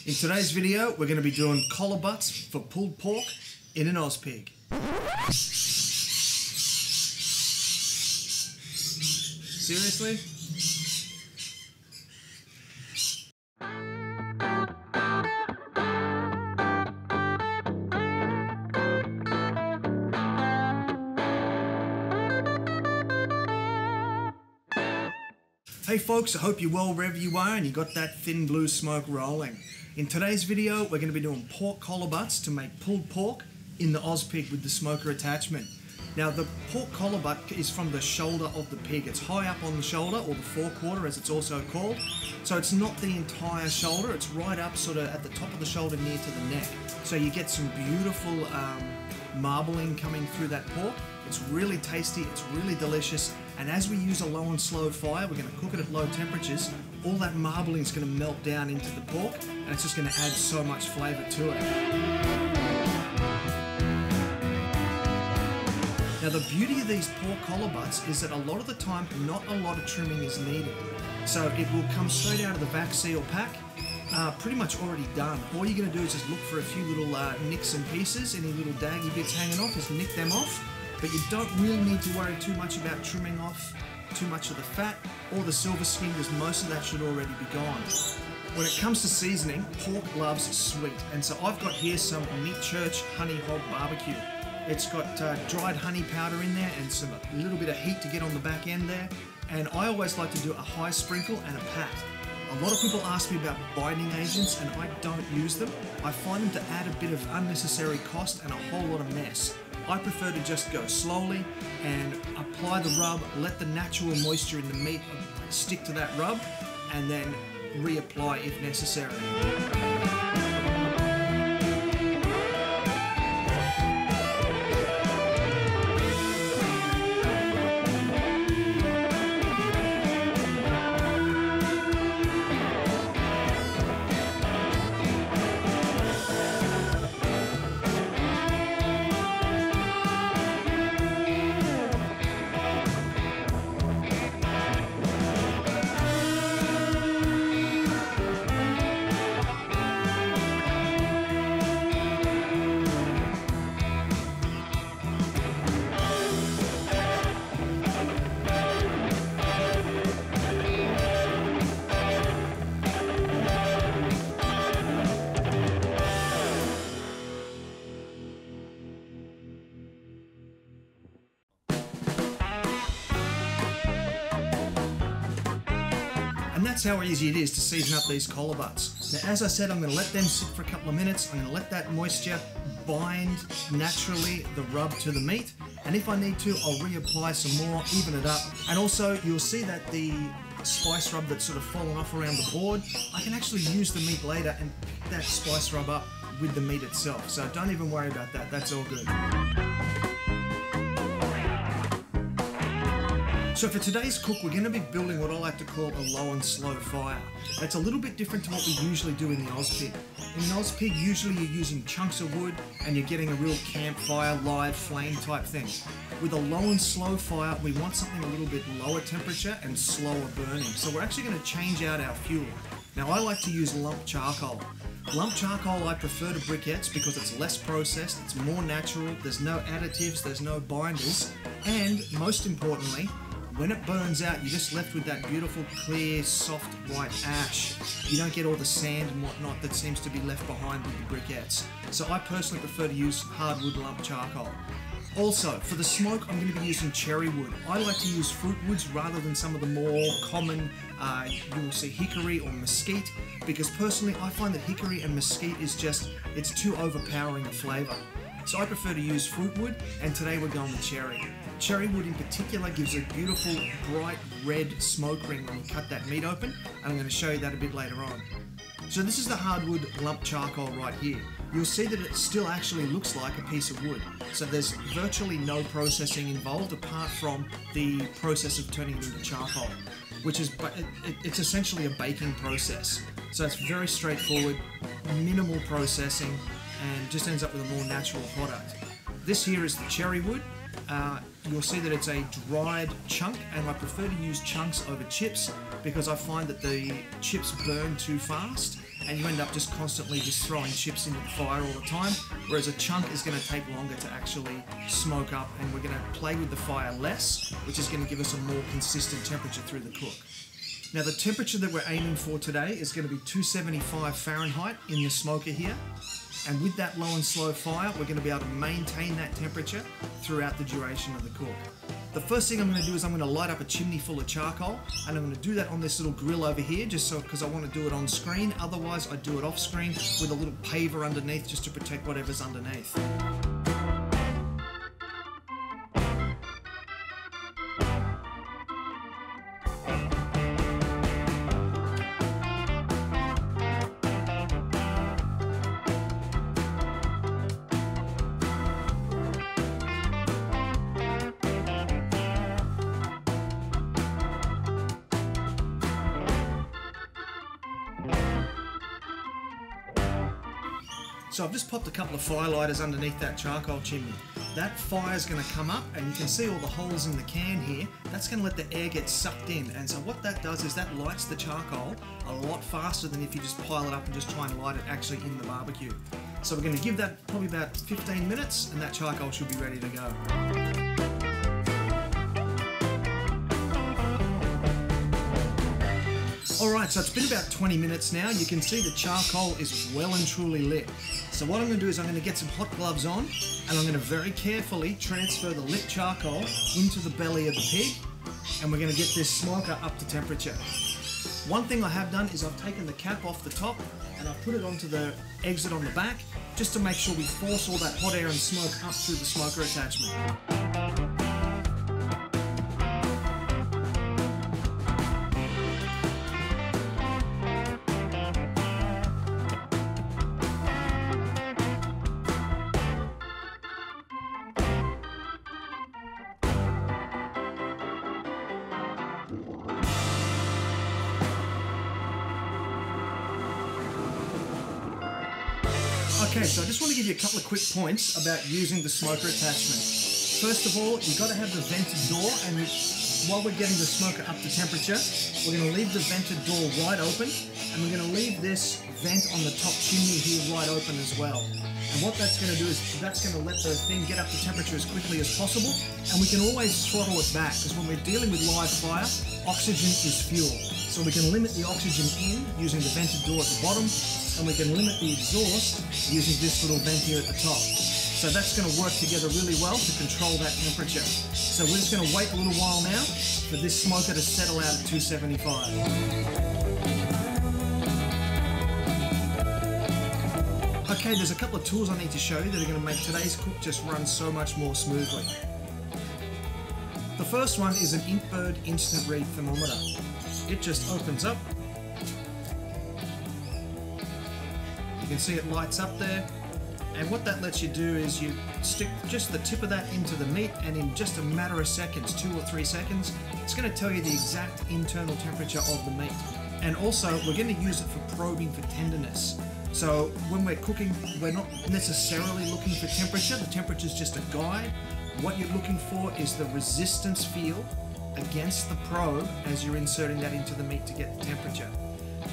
In today's video, we're going to be doing collar butts for pulled pork in an OzPig. Seriously? Hey folks, I hope you're well wherever you are and you got that thin blue smoke rolling. In today's video, we're going to be doing pork collar butts to make pulled pork in the OzPig with the smoker attachment. Now the pork collar butt is from the shoulder of the pig. It's high up on the shoulder, or the forequarter as it's also called. So it's not the entire shoulder, it's right up sort of at the top of the shoulder near to the neck. So you get some beautiful marbling coming through that pork. It's really tasty, it's really delicious, and as we use a low and slow fire, we're going to cook it at low temperatures, all that marbling is going to melt down into the pork, and it's just going to add so much flavour to it. Now the beauty of these pork collar butts is that a lot of the time, not a lot of trimming is needed. So it will come straight out of the vac seal pack, pretty much already done. All you're going to do is just look for a few little nicks and pieces, any little daggy bits hanging off, just nick them off. But you don't really need to worry too much about trimming off too much of the fat or the silver skin, because most of that should already be gone. When it comes to seasoning, pork loves sweet, and so I've got here some Meat Church Honey Hog Barbecue. It's got dried honey powder in there and a little bit of heat to get on the back end there, and I always like to do a high sprinkle and a pat. A lot of people ask me about binding agents and I don't use them. I find them to add a bit of unnecessary cost and a whole lot of mess. I prefer to just go slowly and apply the rub, let the natural moisture in the meat stick to that rub, and then reapply if necessary. And that's how easy it is to season up these collar butts. Now, as I said, I'm going to let them sit for a couple of minutes. I'm going to let that moisture bind naturally the rub to the meat. And if I need to, I'll reapply some more, even it up. And also, you'll see that the spice rub that's sort of fallen off around the board, I can actually use the meat later and pick that spice rub up with the meat itself. So don't even worry about that, that's all good. So for today's cook, we're going to be building what I like to call a low and slow fire. That's a little bit different to what we usually do in the OzPig. In the OzPig, usually you're using chunks of wood and you're getting a real campfire, live flame type thing. With a low and slow fire, we want something a little bit lower temperature and slower burning. So we're actually going to change out our fuel. Now I like to use lump charcoal. Lump charcoal I prefer to briquettes because it's less processed, it's more natural, there's no additives, there's no binders, and most importantly, when it burns out, you're just left with that beautiful, clear, soft, white ash. You don't get all the sand and whatnot that seems to be left behind with the briquettes. So I personally prefer to use hardwood lump charcoal. Also, for the smoke, I'm going to be using cherry wood. I like to use fruit woods rather than some of the more common, you will see hickory or mesquite, because personally I find that hickory and mesquite is just, it's too overpowering a flavour. So I prefer to use fruit wood, and today we're going with cherry. Cherry wood in particular gives a beautiful bright red smoke ring when you cut that meat open, and I'm going to show you that a bit later on. So this is the hardwood lump charcoal right here. You'll see that it still actually looks like a piece of wood. So there's virtually no processing involved apart from the process of turning it into charcoal, which is, it's essentially a baking process. So it's very straightforward, minimal processing, and just ends up with a more natural product. This here is the cherry wood. You'll see that it's a dried chunk, and I prefer to use chunks over chips because I find that the chips burn too fast and you end up just constantly just throwing chips into the fire all the time, whereas a chunk is going to take longer to actually smoke up, and we're going to play with the fire less, which is going to give us a more consistent temperature through the cook. Now the temperature that we're aiming for today is going to be 275 Fahrenheit in the smoker here. And with that low and slow fire, we're going to be able to maintain that temperature throughout the duration of the cook. The first thing I'm going to do is I'm going to light up a chimney full of charcoal, and I'm going to do that on this little grill over here, just so because I want to do it on screen. Otherwise, I do it off screen with a little paver underneath just to protect whatever's underneath. So I've just popped a couple of firelighters underneath that charcoal chimney. That fire's going to come up, and you can see all the holes in the can here. That's going to let the air get sucked in, and so what that does is that lights the charcoal a lot faster than if you just pile it up and just try and light it actually in the barbecue. So we're going to give that probably about 15 minutes, and that charcoal should be ready to go. Alright, so it's been about 20 minutes now. You can see the charcoal is well and truly lit. So what I'm going to do is I'm going to get some hot gloves on, and I'm going to very carefully transfer the lit charcoal into the belly of the pig, and we're going to get this smoker up to temperature. One thing I have done is I've taken the cap off the top and I've put it onto the exit on the back, just to make sure we force all that hot air and smoke up through the smoker attachment. Okay, so I just want to give you a couple of quick points about using the smoker attachment. First of all, you've got to have the vented door, and while we're getting the smoker up to temperature, we're going to leave the vented door wide open, and we're going to leave this vent on the top chimney here wide open as well. And what that's going to do is that's going to let the thing get up to temperature as quickly as possible, and we can always throttle it back, because when we're dealing with live fire, oxygen is fuel. So we can limit the oxygen in using the vented door at the bottom, and we can limit the exhaust using this little vent here at the top. So that's going to work together really well to control that temperature. So we're just going to wait a little while now for this smoker to settle out at 275. Okay, there's a couple of tools I need to show you that are going to make today's cook just run so much more smoothly. The first one is an Inkbird instant read thermometer. It just opens up. You can see it lights up there, and what that lets you do is you stick just the tip of that into the meat, and in just a matter of seconds, 2 or 3 seconds, it's going to tell you the exact internal temperature of the meat. And also, we're going to use it for probing for tenderness. So when we're cooking, we're not necessarily looking for temperature. The temperature is just a guide. What you're looking for is the resistance field against the probe as you're inserting that into the meat to get the temperature.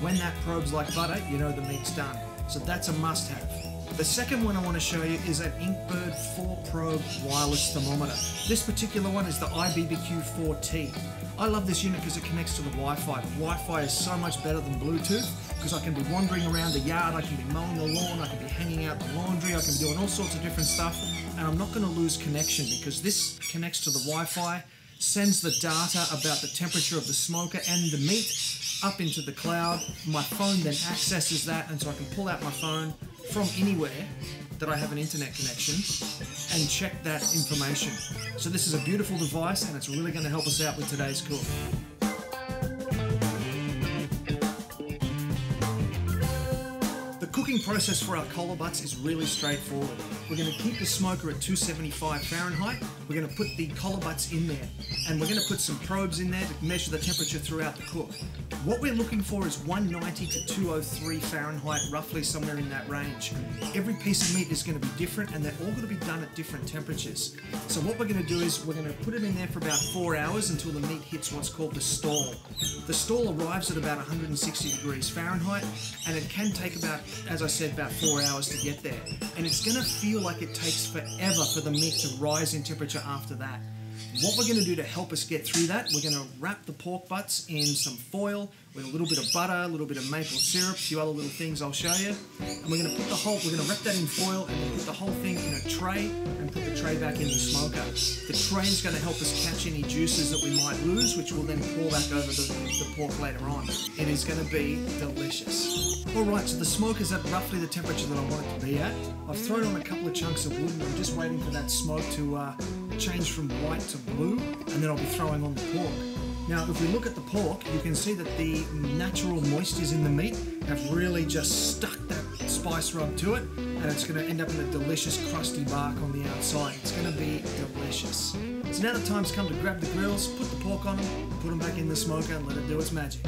When that probe's like butter, you know the meat's done. So that's a must-have. The second one I want to show you is an Inkbird 4-probe wireless thermometer. This particular one is the iBBQ4T. I love this unit because it connects to the Wi-Fi. Wi-Fi is so much better than Bluetooth because I can be wandering around the yard, I can be mowing the lawn, I can be hanging out the laundry, I can be doing all sorts of different stuff, and I'm not going to lose connection because this connects to the Wi-Fi, sends the data about the temperature of the smoker and the meat up into the cloud. My phone then accesses that, and so I can pull out my phone from anywhere that I have an internet connection and check that information. So this is a beautiful device, and it's really going to help us out with today's cook. The cooking process for our collar butts is really straightforward. We're going to keep the smoker at 275 Fahrenheit. We're going to put the collar butts in there, and we're going to put some probes in there to measure the temperature throughout the cook. What we're looking for is 190 to 203 Fahrenheit, roughly somewhere in that range. Every piece of meat is going to be different, and they're all going to be done at different temperatures. So what we're going to do is we're going to put it in there for about 4 hours until the meat hits what's called the stall. The stall arrives at about 160 degrees Fahrenheit, and it can take about, as I said, about 4 hours to get there. And it's going to feel like it takes forever for the meat to rise in temperature after that. What we're going to do to help us get through that, we're going to wrap the pork butts in some foil with a little bit of butter, a little bit of maple syrup, a few other little things I'll show you. And we're going to wrap that in foil and then put the whole thing in a tray and put the tray back in the smoker. The tray is going to help us catch any juices that we might lose, which will then pour back over the pork later on. It is going to be delicious. Alright, so the smoker's at roughly the temperature that I want it to be at. I've thrown on a couple of chunks of wood and I'm just waiting for that smoke to change from white to blue, and then I'll be throwing on the pork. Now, if we look at the pork, you can see that the natural moistures in the meat have really just stuck that spice rub to it, and it's going to end up in a delicious crusty bark on the outside. It's going to be delicious. So now the time's come to grab the grills, put the pork on them, put them back in the smoker and let it do its magic.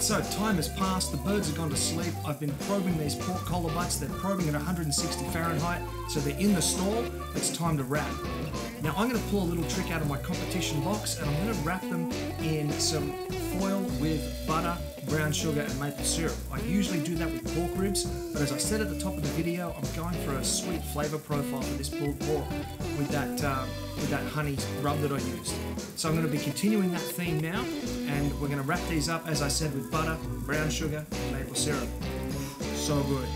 So time has passed, the birds have gone to sleep. I've been probing these pork collar butts. They're probing at 160 Fahrenheit, so they're in the stall. It's time to wrap. Now I'm going to pull a little trick out of my competition box, and I'm going to wrap them in some foil with butter, brown sugar and maple syrup. I usually do that with pork ribs, but as I said at the top of the video, I'm going for a sweet flavour profile for this pulled pork with that honey rub that I used. So I'm going to be continuing that theme now, and we're going to wrap these up, as I said, with butter, brown sugar and maple syrup. So good.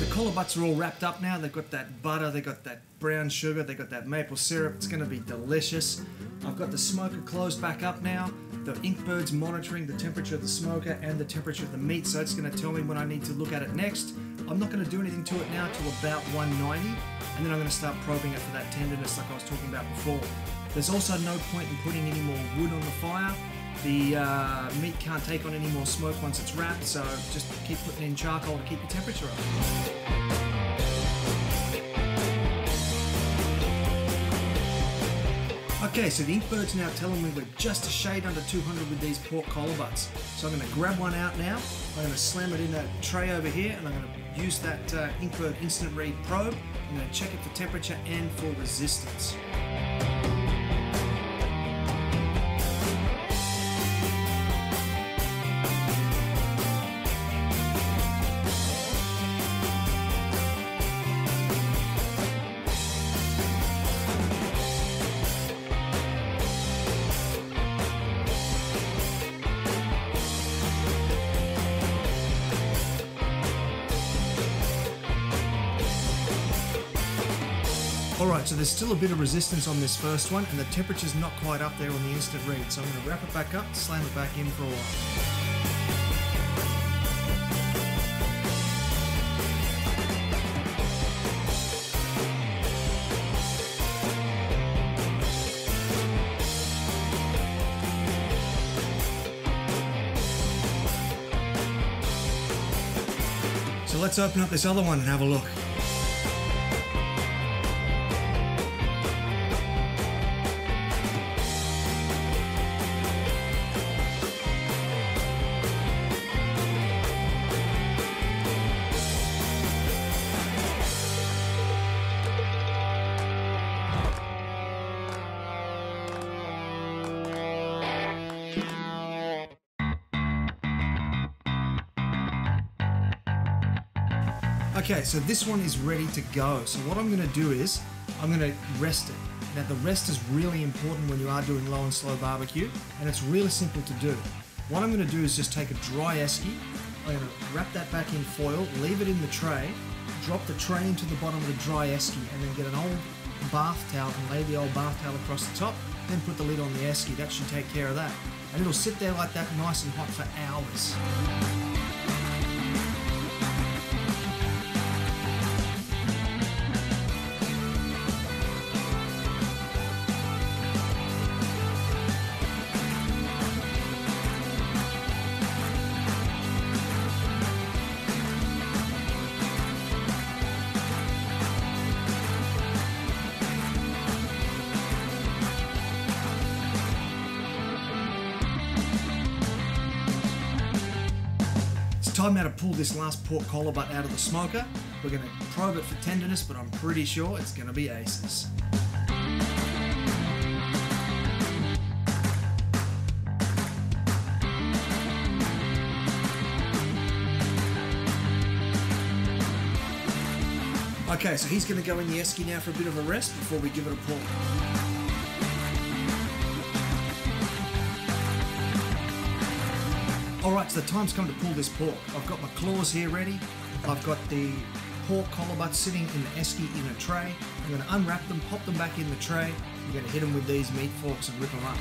Collar butts are all wrapped up now. They've got that butter, they've got that brown sugar, they've got that maple syrup. It's going to be delicious. I've got the smoker closed back up now. The Inkbird's monitoring the temperature of the smoker and the temperature of the meat, so it's going to tell me when I need to look at it next. I'm not going to do anything to it now till about 190, and then I'm going to start probing it for that tenderness like I was talking about before. There's also no point in putting any more wood on the fire. The meat can't take on any more smoke once it's wrapped, so just keep putting in charcoal to keep the temperature up. Okay, so the Inkbird's now telling me we're just a shade under 200 with these pork collar butts. So I'm going to grab one out now, I'm going to slam it in a tray over here, and I'm going to use that Inkbird Instant Read probe. I'm going to check it for temperature and for resistance. Alright, so there's still a bit of resistance on this first one, and the temperature's not quite up there on the instant read, so I'm going to wrap it back up, slam it back in for a while. So let's open up this other one and have a look. Okay, so this one is ready to go. So what I'm going to do is, I'm going to rest it. Now the rest is really important when you are doing low and slow barbecue, and it's really simple to do. What I'm going to do is just take a dry esky, I'm going to wrap that back in foil, leave it in the tray, drop the tray into the bottom of the dry esky, and then get an old bath towel and lay the old bath towel across the top, then put the lid on the esky. That should take care of that. And it'll sit there like that, nice and hot for hours. Time now to pull this last pork collar butt out of the smoker. We're going to probe it for tenderness, but I'm pretty sure it's going to be aces. Okay, so he's going to go in the esky now for a bit of a rest before we give it a pull. Alright, so the time's come to pull this pork. I've got my claws here ready. I've got the pork collar butts sitting in the esky in a tray. I'm going to unwrap them, pop them back in the tray. I'm going to hit them with these meat forks and rip them up.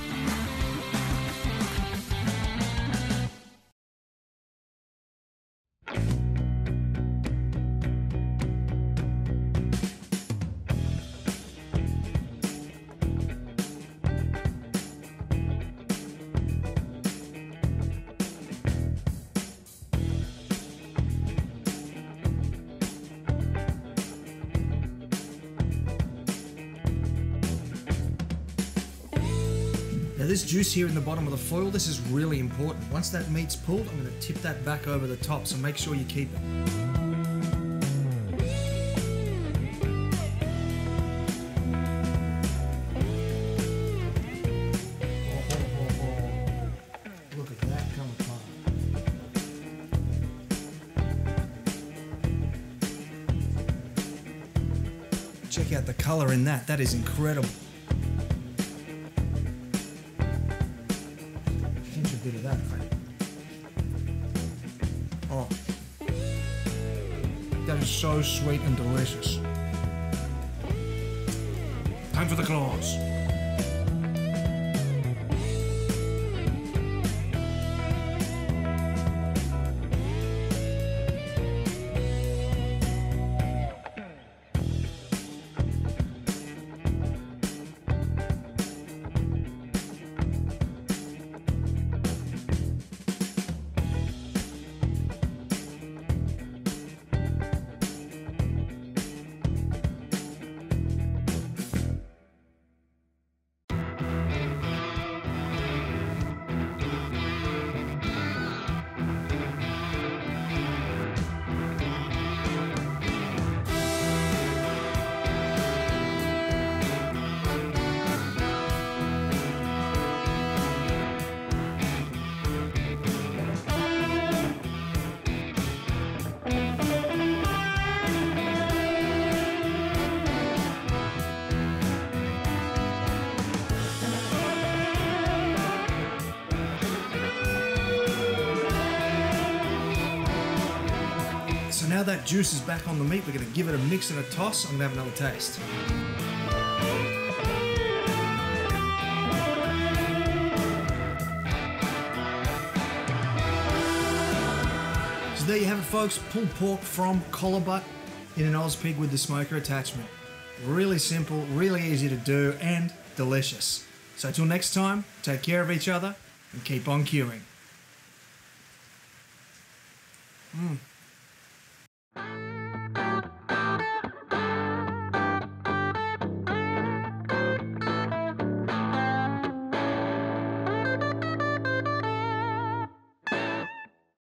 Now this juice here in the bottom of the foil, this is really important. Once that meat's pulled, I'm going to tip that back over the top, so make sure you keep it. Look at that come apart. Check out the colour in that, that is incredible. Bit of that, mate. Oh, that is so sweet and delicious. Time for the claws. So now that juice is back on the meat, we're going to give it a mix and a toss. I'm going to have another taste. there you have it, folks. Pulled pork from collar butt in an OzPig with the smoker attachment. Really simple, really easy to do, and delicious. So till next time, take care of each other and keep on queuing.